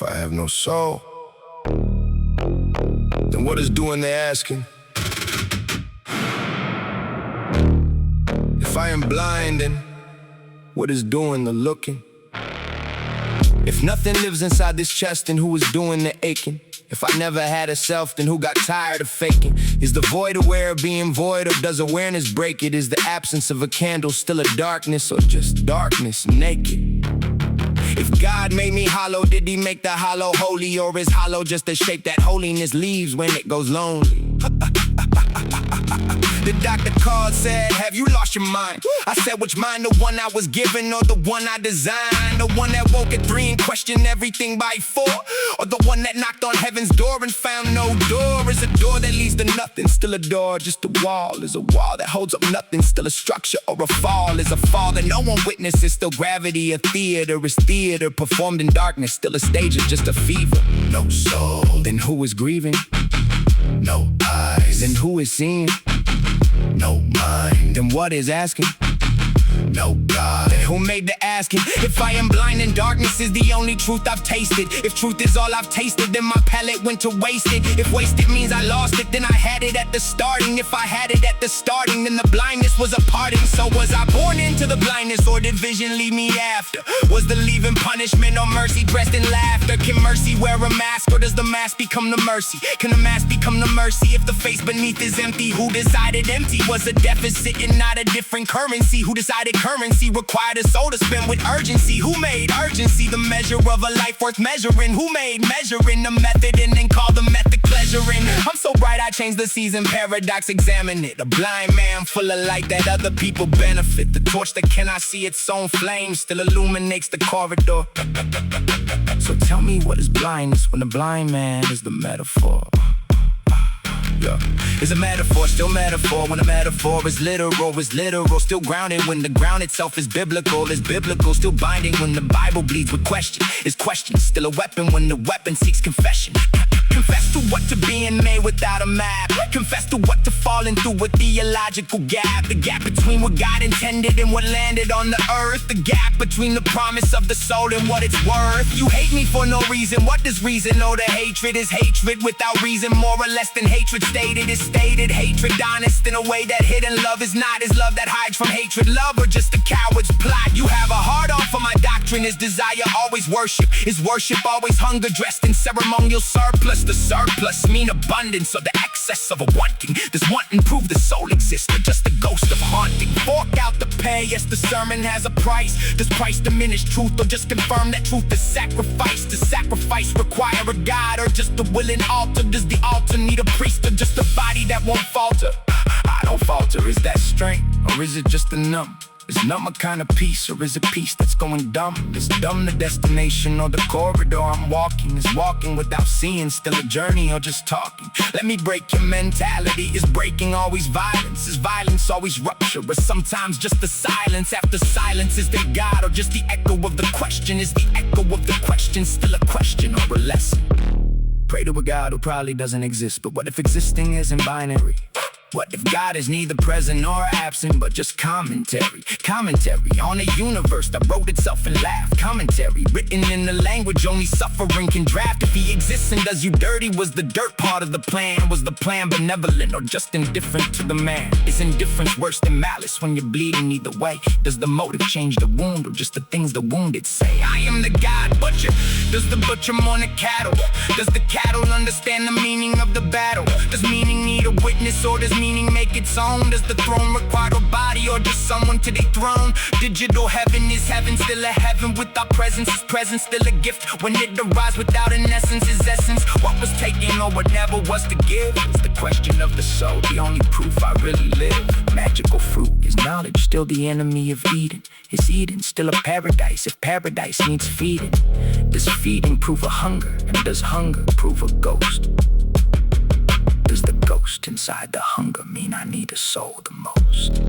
I have no soul, then what is doing the asking? If I am blind, then what is doing the looking? If nothing lives inside this chest, then who is doing the aching? If I never had a self, then who got tired of faking? Is the void aware of being void, or does awareness break it? Is the absence of a candle still a darkness, or just darkness naked? If God made me hollow, did he make the hollow holy? Or is hollow just a shape that holiness leaves when it goes lonely? The doctor called, said, have you lost your mind? I said, which mind, the one I was given or the one I designed? The one that woke at 3 and questioned everything by 4? Or the one that knocked on heaven's door and found no door? Is a door that leads to nothing still a door? Just a wall is a wall that holds up nothing, still a structure? Or a fall is a fall that no one witnesses, still gravity? A theater is theater performed in darkness, still a stage is just a fever. No soul, then who is grieving? No eyes, then who is seeing? No mind, then what is asking? No God, then who made the asking? If I am blind and darkness is the only truth I've tasted, if truth is all I've tasted, then my palate went to wasted. If wasted means I lost it, then I had it at the starting. If I had it at the starting, then the blindness was a parting. So was I born into the blindness, or did vision leave me after? Was the leaving punishment or mercy dressed in laughter? Can mercy wear a mask, or does the mask become the mercy? Can the mask become the mercy if the face beneath is empty? Who decided empty was a deficit and not a different currency? Who decided currency required a soul to spend with urgency? Who made urgency the measure of a life worth measuring? Who made measuring the method and then called the method pleasuring? I'm so bright I changed the season, paradox, examine it. A blind man full of light that other people benefit. The torch that cannot see its own flame still illuminates the corridor. So tell me, what is blindness when the blind man is the metaphor? Is a metaphor still metaphor when a metaphor is literal, still grounded when the ground itself is biblical, still binding when the Bible bleeds with question, is question still a weapon when the weapon seeks confession? Confess to what to being made without a map. Confess to what to falling through a theological gap. The gap between what God intended and what landed on the earth. The gap between the promise of the soul and what it's worth. You hate me for no reason. What does reason know? The hatred is hatred without reason. More or less than hatred stated is stated. Hatred honest in a way that hidden. Love is not. Is love that hides from hatred. Love or just a coward's plot? You have a hard on for my doctrine. Is desire always worship? Is worship always hunger dressed in ceremonial surplus? The surplus mean abundance, or the excess of a wanting? Does wanting prove the soul exists, or just the ghost of haunting? Fork out the pay, yes, the sermon has a price. Does price diminish truth, or just confirm that truth is sacrifice? Does sacrifice require a God, or just a willing altar? Does the altar need a priest, or just a body that won't falter? I don't falter, is that strength, or is it just a numb? Is numb a kind of peace, or is it peace that's going dumb? Is dumb the destination or the corridor I'm walking? Is walking without seeing still a journey, or just talking? Let me break your mentality. Is breaking always violence? Is violence always rupture, or sometimes just the silence after silence? Is there God, or just the echo of the question? Is the echo of the question still a question or a lesson? Pray to a God who probably doesn't exist, but what if existing isn't binary? What if God is neither present nor absent, but just commentary? Commentary on a universe that wrote itself and laughed. Commentary written in the language only suffering can draft. If he exists and does you dirty, was the dirt part of the plan? Was the plan benevolent or just indifferent to the man? Is indifference worse than malice when you're bleeding either way? Does the motive change the wound, or just the things the wounded say? I am the God butcher. Does the butcher mourn the cattle? Does the cattle understand the meaning of the battle? Does meaning need a witness, or does meaning make its own? Does the throne require a body, or just someone to dethrone? Digital heaven, is heaven still a heaven without presence? Is presence still a gift when it arrives without an essence? Is essence what was taken or what never was to give? Is the question of the soul the only proof I really live? Magical fruit, is knowledge still the enemy of Eden? Is Eden still a paradise if paradise needs feeding? Does feeding prove a hunger, and does hunger prove a ghost? Does the ghost inside the hunger mean I need a soul the most?